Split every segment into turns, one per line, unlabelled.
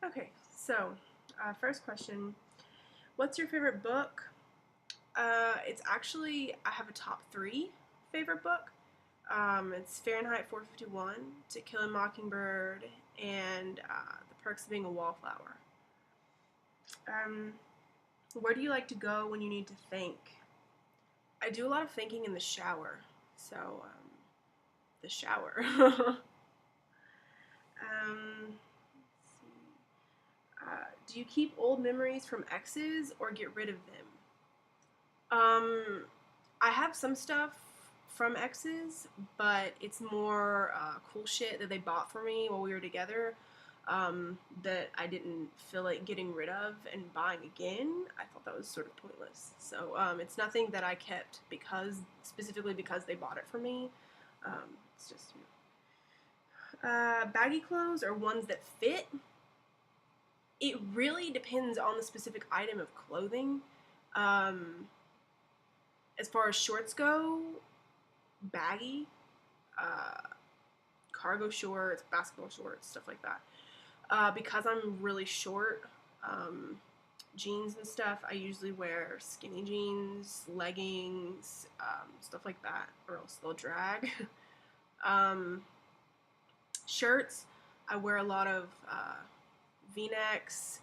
Okay, so first question. What's your favorite book? It's actually, I have a top three favorite book. It's Fahrenheit 451, To Kill a Mockingbird, and The Perks of Being a Wallflower. Um, where do you like to go when you need to think? I do a lot of thinking in the shower, so the shower. um, do you keep old memories from exes or get rid of them? Um, I have some stuff from exes, but it's more cool shit that they bought for me while we were together that I didn't feel like getting rid of and buying again. I thought that was sort of pointless. So it's nothing that I kept specifically because they bought it for me. It's just, baggy clothes or ones that fit. It really depends on the specific item of clothing. Um, as far as shorts go, baggy, uh, cargo shorts, basketball shorts, stuff like that. Because I'm really short, jeans and stuff, I usually wear skinny jeans, leggings, stuff like that, or else they'll drag. um, shirts, I wear a lot of V-necks,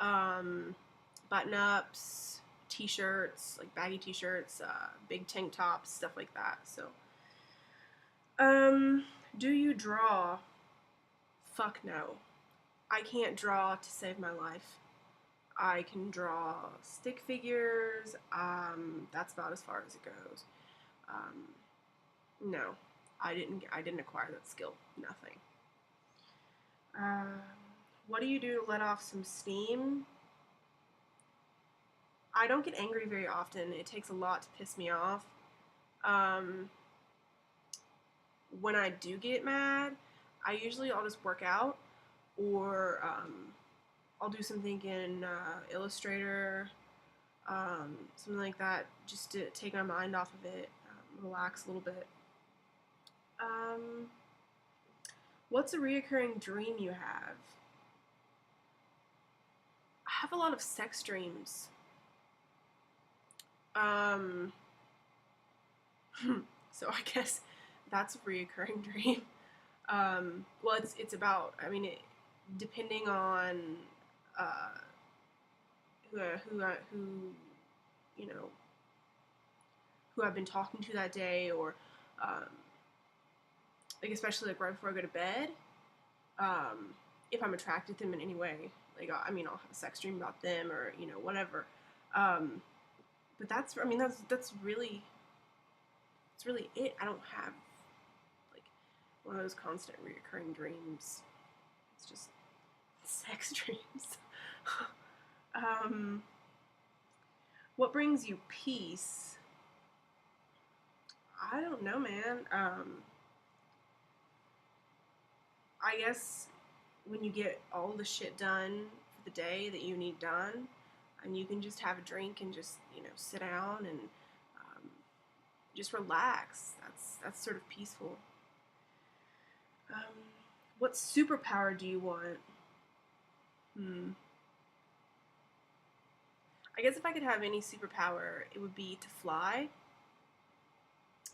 um, button-ups, t-shirts, like baggy t-shirts, big tank tops, stuff like that. So, um, do you draw? Fuck no. I can't draw to save my life. I can draw stick figures. That's about as far as it goes. No, I didn't acquire that skill. Nothing. Um, what do you do to let off some steam? I don't get angry very often. It takes a lot to piss me off. Um, when I do get mad, I'll just work out or I'll do something in Illustrator, something like that, just to take my mind off of it, relax a little bit. Um, what's a reoccurring dream you have? I have a lot of sex dreams. Um, so I guess that's a reoccurring dream. Well, it's about. I mean, depending on uh, who you know who I've been talking to that day, or um, like especially like right before I go to bed. Um, if I'm attracted to them in any way, like I mean, I'll have a sex dream about them, or whatever. Um, but that's really it. I don't have like one of those constant reoccurring dreams. It's just sex dreams. um, what brings you peace? I don't know, man. I guess when you get all the shit done for the day that you need done, and you can just have a drink and just sit down and just relax. That's sort of peaceful. Um, what superpower do you want? Hmm. I guess if I could have any superpower, it would be to fly.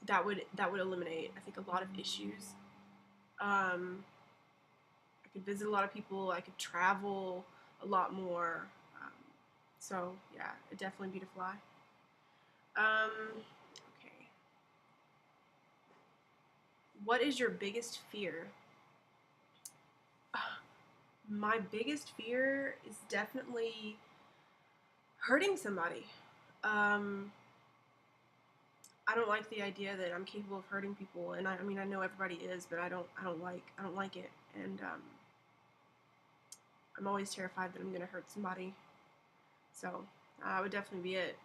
That would eliminate, I think, a lot of issues. Um, I could visit a lot of people. I could travel a lot more. Um, so yeah, it'd definitely be to fly. Okay. What is your biggest fear? My biggest fear is definitely hurting somebody. Um, I don't like the idea that I'm capable of hurting people, and I mean I know everybody is, but I don't like it, and I'm always terrified that I'm gonna hurt somebody. So that would definitely be it.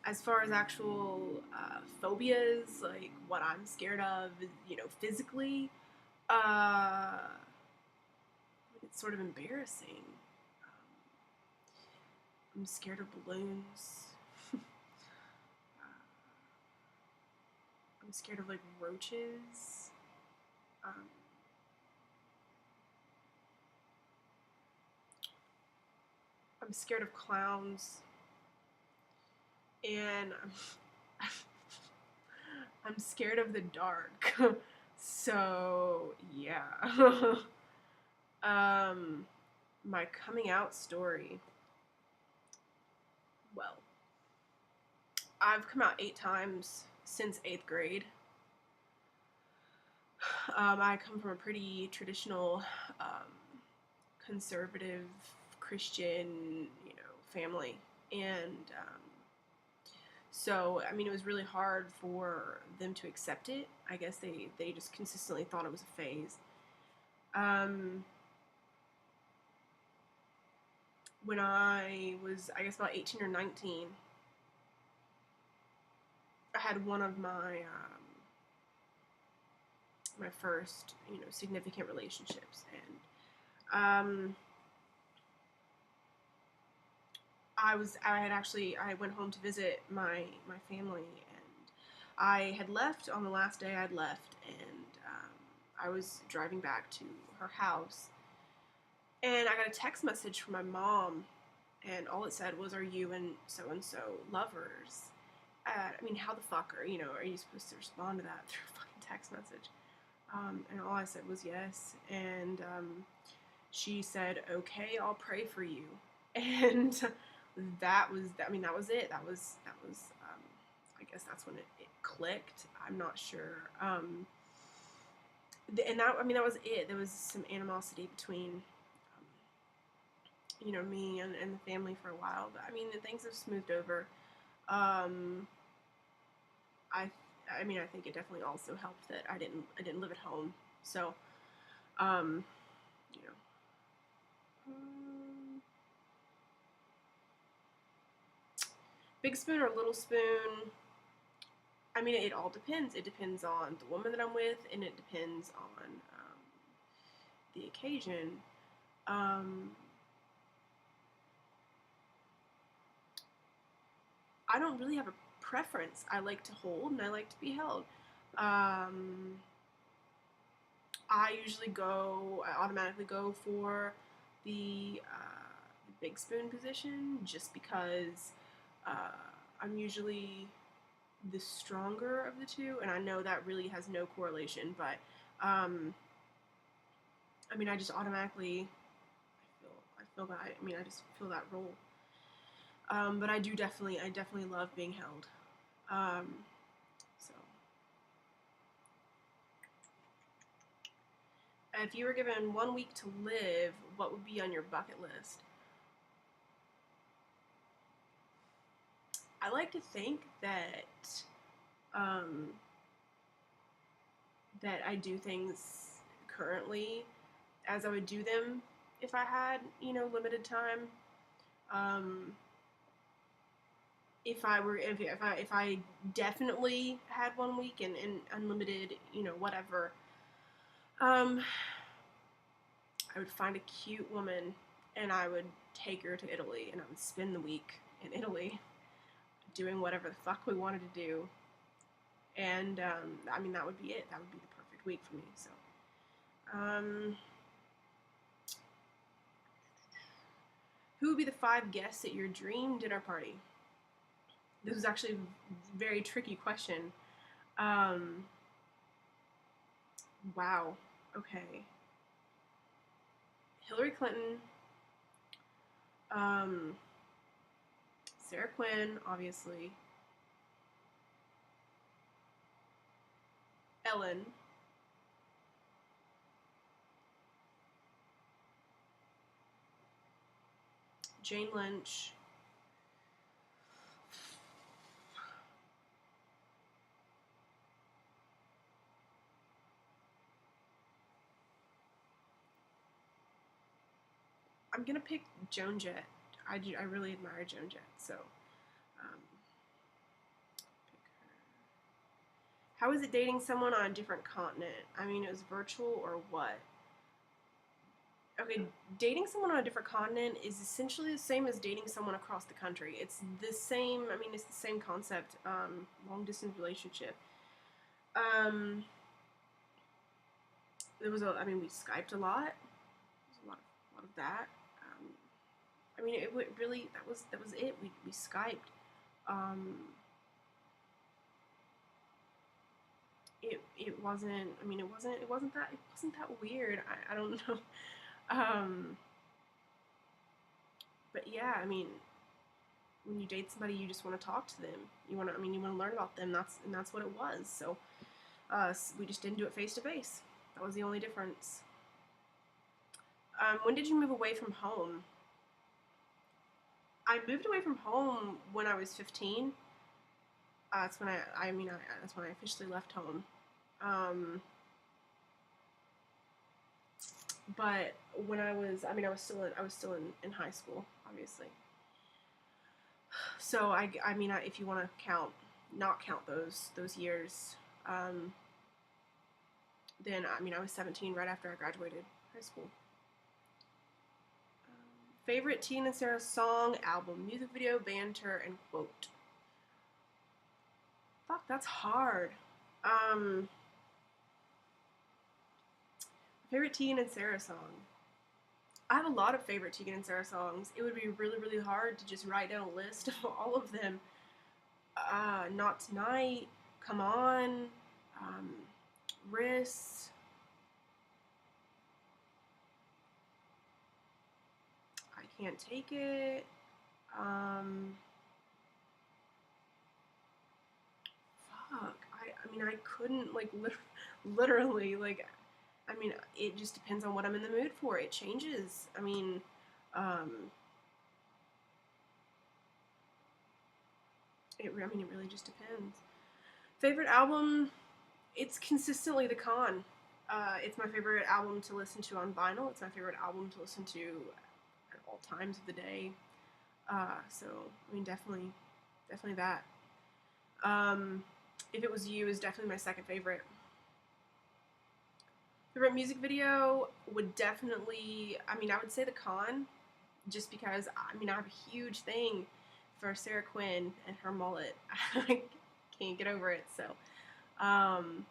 As far as actual phobias, like what I'm scared of, physically, uh, it's sort of embarrassing. I'm scared of balloons. I'm scared of like roaches. Um, I'm scared of clowns, and I'm scared of the dark. So yeah. My coming out story. Well, I've come out 8 times since 8th grade. I come from a pretty traditional, um, conservative Christian, family, and so I mean, it was really hard for them to accept it. I guess they just consistently thought it was a phase. Um, when I was, I guess, about 18 or 19, I had one of my first, significant relationships, and I went home to visit my family, and I had left on the last day I'd left, and I was driving back to her house, and I got a text message from my mom, and all it said was, "Are you and so lovers?" I mean, how the fuck are you supposed to respond to that through a fucking text message? And all I said was yes, and she said, "Okay, I'll pray for you," and that was, I mean, that was it. I guess that's when it clicked. I'm not sure. And that, I mean, that was it. There was some animosity between, me and the family for a while, but I mean, things have smoothed over. Um, I, I mean, I think it definitely also helped that I didn't live at home, so, um, you know. Big spoon or little spoon? I mean, it all depends. It depends on the woman that I'm with, and it depends on the occasion. Um, I don't really have a preference. I like to hold and I like to be held. Um, I automatically go for the big spoon position just because uh, I'm usually the stronger of the two, and I know that really has no correlation, but I mean, I just automatically, I feel that, I mean, I just feel that role. But I definitely love being held. Um, so, if you were given 1 week to live, what would be on your bucket list? I like to think um, that I do things currently as I would do them if I had, limited time. Um, if I definitely had 1 week and unlimited, whatever, um, I would find a cute woman and I would take her to Italy and I would spend the week in Italy doing whatever the fuck we wanted to do. And I mean, that would be it. That would be the perfect week for me. So, um, who would be the 5 guests at your dream dinner party? This was actually a very tricky question. Um, wow. Okay. Hillary Clinton, um, Sarah Quinn, obviously, Ellen, Jane Lynch. I'm gonna pick Joan Jett. I really admire Joan Jett, so um, pick her. How is it dating someone on a different continent? I mean, it was virtual or what? Okay, dating someone on a different continent is essentially the same as dating someone across the country. It's the same. I mean, it's the same concept. Long distance relationship. Um, there was a. I mean, we Skyped a lot. There's a lot of that. Um, I mean, it would really, that was it. We Skyped. Um, it wasn't. I mean, it wasn't that weird. I don't know. Um, but yeah, I mean, when you date somebody, you just want to talk to them. You want to. I mean, you want to learn about them. That's what it was. So we just didn't do it face to face. That was the only difference. When did you move away from home? I moved away from home when I was 15. That's when that's when I officially left home. Um, but when I was still in high school, obviously. So if you want to not count those years, um, then I was 17 right after I graduated high school. Favorite Teen and Sarah song, album, music video, banter, and quote. Fuck, that's hard. Um, favorite Tegan and Sarah song. I have a lot of favorite Tegan and Sarah songs. It would be really, really hard to just write down a list of all of them. Not Tonight, Come On, um, Wrist. I Can't Take It. Um, I couldn't literally it just depends on what I'm in the mood for. It changes. Um, it really just depends. Favorite album? It's consistently The Con. It's my favorite album to listen to on vinyl. It's my favorite album to listen to at all times of the day. So definitely that. Um, if It Was You is definitely my second favorite. Favorite music video would definitely, I would say The Con, just because, I have a huge thing for Sarah Quinn and her mullet. I can't get over it, so. Um,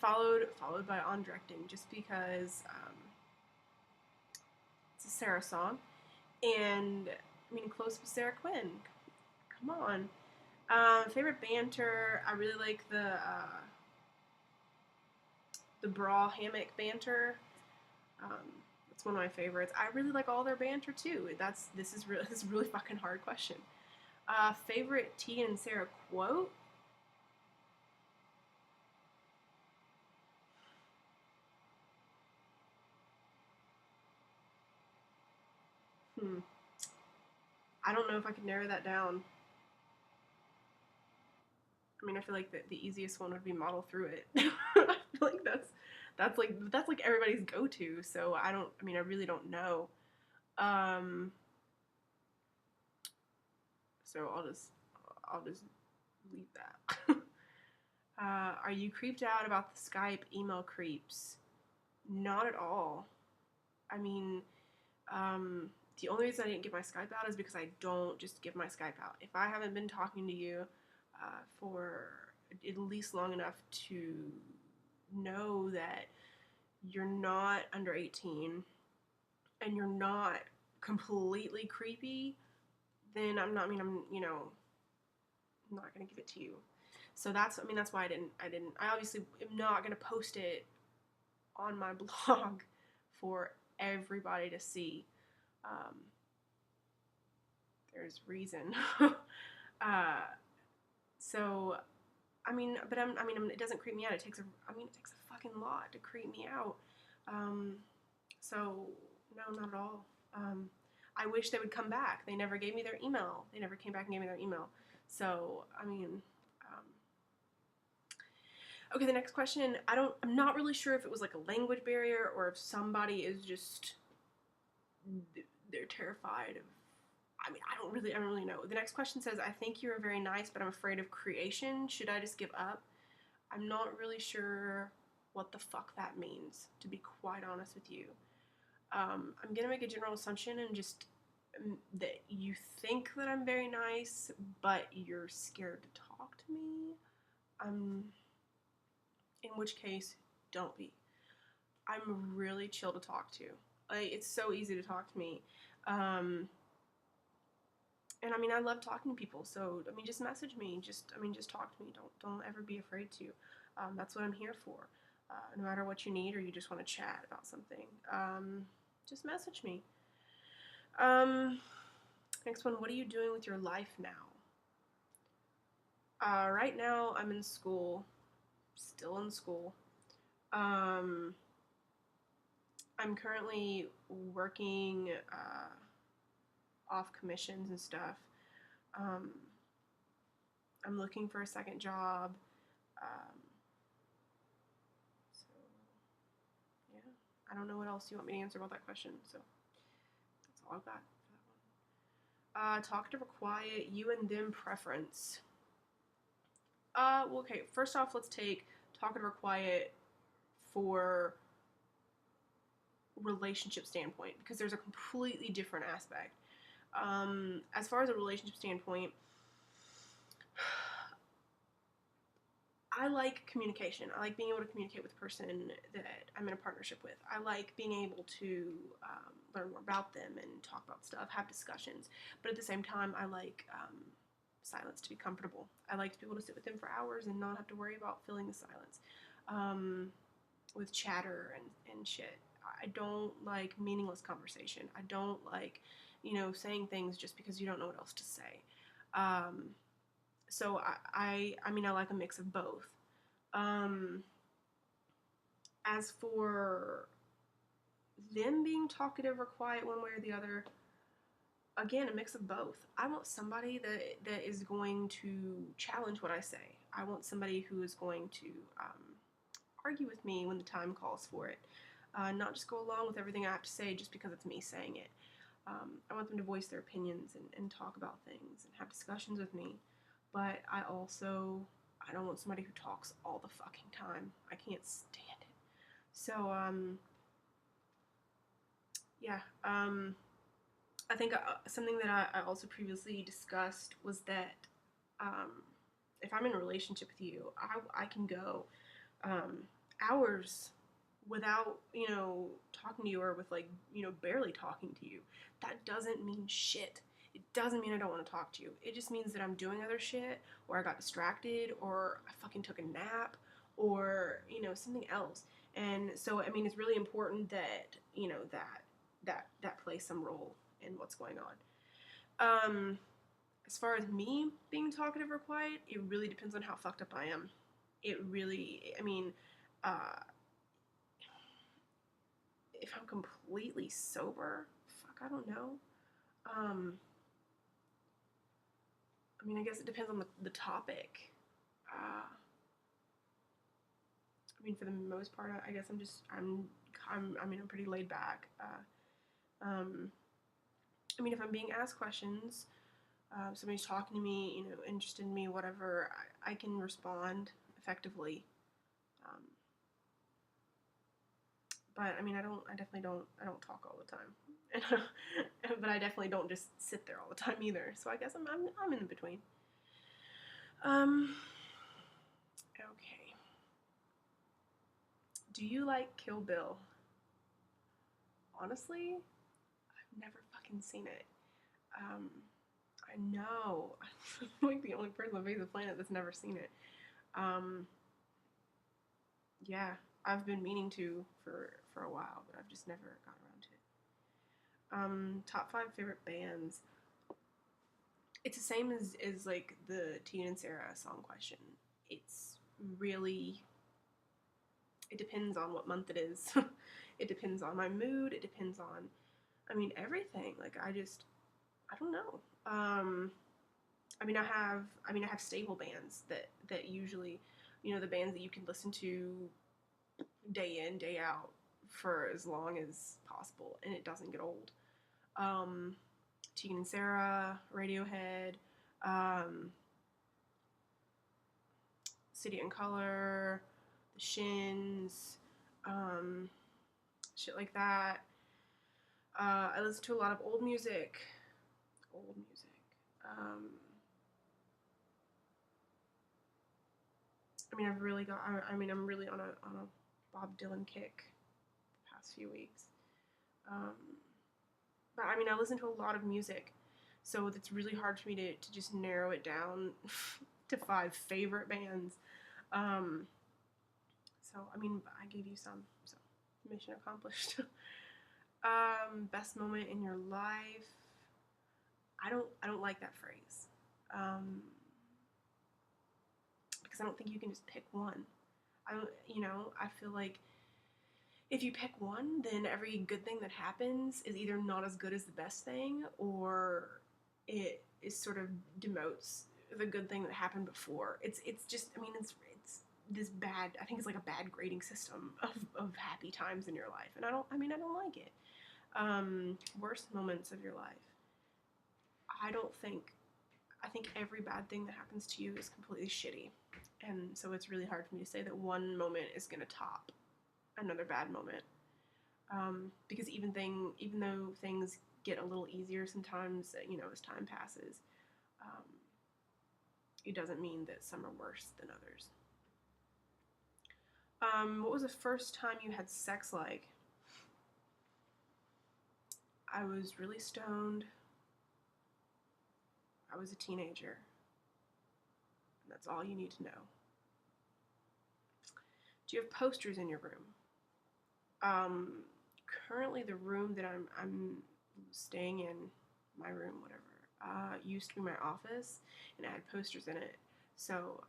followed by On Directing, just because it's a Sarah song. And, close with Sarah Quinn. Come on. Favorite banter, I really like the bra hammock banter. It's one of my favorites. I really like all their banter too. This is a really fucking hard question. Favorite Tegan and Sarah quote? I don't know if I could narrow that down. I feel like the easiest one would be Model Through It. I feel like that's like everybody's go-to. So I really don't know. Um, so I'll just leave that. Are you creeped out about the Skype email creeps? Not at all. I mean, the only reason I didn't give my Skype out is because I don't just give my Skype out. If I haven't been talking to you for at least long enough to know that you're not under 18 and you're not completely creepy, then I'm not gonna give it to you. So that's why I obviously am not gonna post it on my blog for everybody to see. Um, there's reason. uh, so it doesn't creep me out. It takes a fucking lot to creep me out. So no, not at all. I wish they would come back. They never gave me their email. They never came back and gave me their email. So okay, the next question. I'm not really sure if it was like a language barrier or if somebody is just, they're terrified of, I don't really know. The next question says, I think you're very nice, but I'm afraid of creation. Should I just give up? I'm not really sure what the fuck that means, to be quite honest with you. I'm gonna make a general assumption and just that you think that I'm very nice, but you're scared to talk to me. In which case, don't be. I'm really chill to talk to. It's so easy to talk to me. And I mean, I love talking to people, so I mean, just message me. Just talk to me. Don't ever be afraid to. That's what I'm here for. No matter what you need, or you just want to chat about something, just message me. Um, Next one. What are you doing with your life now? Right now, I'm in school. Still in school. Um, I'm currently working off commissions and stuff. Um, I'm looking for a second job. Um, so, yeah. I don't know what else you want me to answer about that question, so that's all I've got for that one. Talkative or quiet, you and them preference. Well, okay, first off, let's take talkative or quiet for relationship standpoint, because there's a completely different aspect. As far as a relationship standpoint, I like communication. I like being able to communicate with the person that I'm in a partnership with. I like being able to learn more about them and talk about stuff, have discussions. But at the same time, I like silence to be comfortable. I like to be able to sit with them for hours and not have to worry about filling the silence with chatter and shit. I don't like meaningless conversation. I don't like, saying things just because you don't know what else to say. Um, so I mean, I like a mix of both. Um, as for them being talkative or quiet one way or the other, again, a mix of both. I want somebody that is going to challenge what I say. I want somebody who is going to argue with me when the time calls for it. Not just go along with everything I have to say just because it's me saying it. I want them to voice their opinions and talk about things and have discussions with me. But I don't want somebody who talks all the fucking time. I can't stand it. So, yeah. I think something that I also previously discussed was that um, if I'm in a relationship with you, I can go um, hours without, talking to you, or with, like, barely talking to you. That doesn't mean shit. It doesn't mean I don't want to talk to you. It just means that I'm doing other shit, or I got distracted, or I fucking took a nap, or, something else. And so, I mean, it's really important that, that plays some role in what's going on. As far as me being talkative or quiet, it really depends on how fucked up I am. It really, I mean, uh, if I'm completely sober, fuck, I don't know. Um, I mean, I guess it depends on the topic. I mean, for the most part, I guess I'm pretty laid back. I mean, if I'm being asked questions, somebody's talking to me, interested in me, whatever, I can respond effectively. Um, but I mean, I definitely don't talk all the time. But I definitely don't just sit there all the time either. So I guess I'm in between. Okay. Do you like Kill Bill? Honestly, I've never fucking seen it. Um, I know. I'm like the only person on the face of the planet that's never seen it. Um, yeah, I've been meaning to for a while, but I've just never got around to it. Top 5 favorite bands. It's the same as like the Teen and Sarah song question. It's really, it depends on what month it is. It depends on my mood. It depends on, I mean, everything. Like I don't know. I have stable bands that usually, the bands that you can listen to day in, day out for as long as possible, and it doesn't get old. Um, Tegan and Sarah, Radiohead, um, City and Color, The Shins, um, shit like that. I listen to a lot of old music. Old music. I mean, I've really got. I'm really on a Bob Dylan kick the past few weeks. Um, But I mean, I listen to a lot of music, so it's really hard for me to just narrow it down to 5 favorite bands. Um, so I mean, I gave you some, so mission accomplished. Best moment in your life. I don't like that phrase. Um, because I don't think you can just pick one. I don't, I feel like if you pick one, then every good thing that happens is either not as good as the best thing, or it is sort of demotes the good thing that happened before. It's just, I mean, it's this bad. I think it's like a bad grading system of happy times in your life, and I don't like it. Worst moments of your life. I don't think. I think every bad thing that happens to you is completely shitty, and so it's really hard for me to say that one moment is gonna top another bad moment. Because even though things get a little easier sometimes, as time passes, um, it doesn't mean that some are worse than others. What was the first time you had sex like? I was really stoned. I was a teenager. And that's all you need to know. Do you have posters in your room? Um, Currently, the room that I'm staying in, my room, whatever, used to be my office, and it had posters in it. So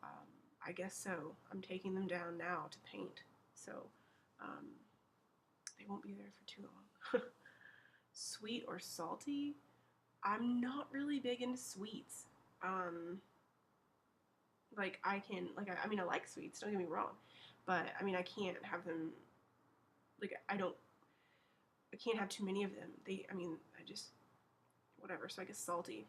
I guess so. I'm taking them down now to paint. So um, they won't be there for too long. Sweet or salty? I'm not really big into sweets. Um, I mean, I like sweets. Don't get me wrong, but I mean, I can't have them. Like, I can't have too many of them. I mean, I just, whatever. So I guess salty.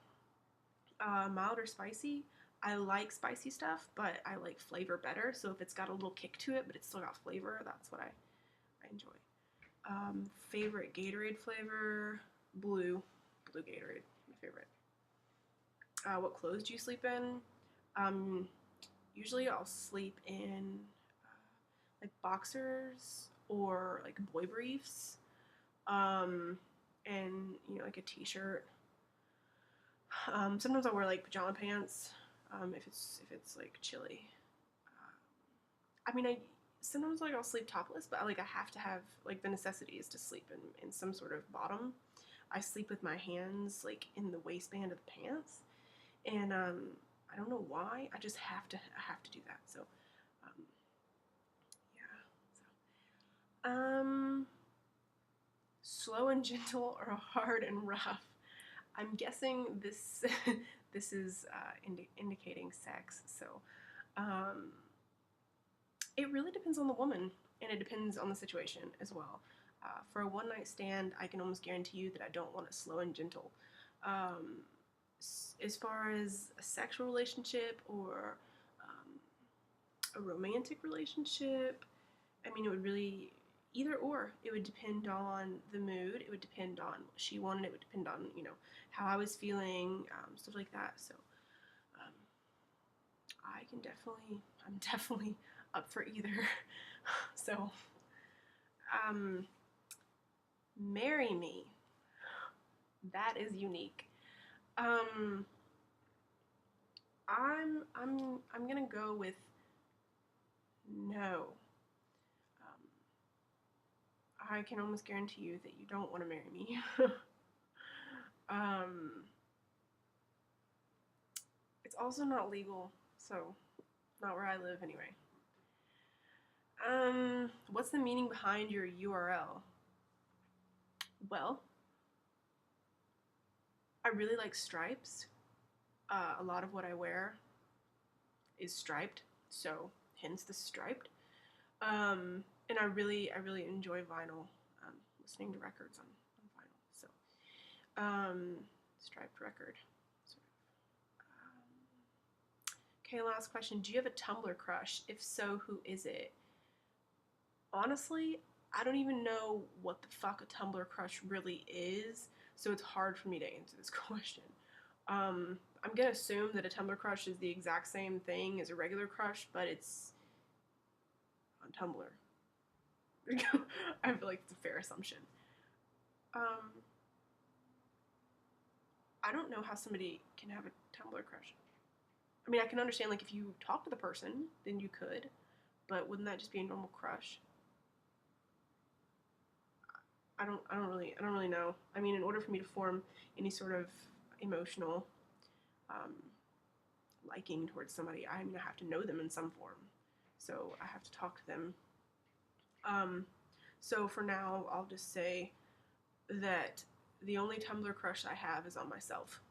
Mild or spicy? I like spicy stuff, but I like flavor better. So if it's got a little kick to it, but it's still got flavor, that's what I enjoy. Favorite Gatorade flavor? Blue. Blue Gatorade, my favorite. What clothes do you sleep in? Um, Usually I'll sleep in like boxers or like boy briefs, and like a t-shirt. Sometimes I'll wear like pajama pants if it's like chilly. I mean, I sometimes like I'll sleep topless, but I have to have like the necessities to sleep in some sort of bottom. I sleep with my hands like in the waistband of the pants, and I don't know why. I have to do that. So um, yeah. So slow and gentle or hard and rough. I'm guessing this this is indicating sex. So um, it really depends on the woman, and it depends on the situation as well. For a one night stand, I can almost guarantee you that I don't want it slow and gentle. Um, as far as a sexual relationship or a romantic relationship, I mean, it would really either or. It would depend on the mood. It would depend on what she wanted. It would depend on how I was feeling, stuff like that. So um, I'm definitely up for either. So marry me. That is unique. Um, I'm gonna go with no. I can almost guarantee you that you don't want to marry me. um, it's also not legal, so not where I live anyway. What's the meaning behind your URL? Well, I really like stripes. A lot of what I wear is striped, so hence the striped. And I really enjoy vinyl, listening to records on vinyl. So, striped record. Okay, last question. Do you have a Tumblr crush? If so, who is it? Honestly, I don't even know what the fuck a Tumblr crush really is, so it's hard for me to answer this question. I'm gonna assume that a Tumblr crush is the exact same thing as a regular crush, but it's on Tumblr. I feel like it's a fair assumption. Um, I don't know how somebody can have a Tumblr crush. I mean, I can understand like if you talk to the person, then you could, but wouldn't that just be a normal crush? I don't really know. I mean, in order for me to form any sort of emotional um, liking towards somebody, I'm gonna have to know them in some form. So I have to talk to them. Um, so for now, I'll just say that the only Tumblr crush I have is on myself.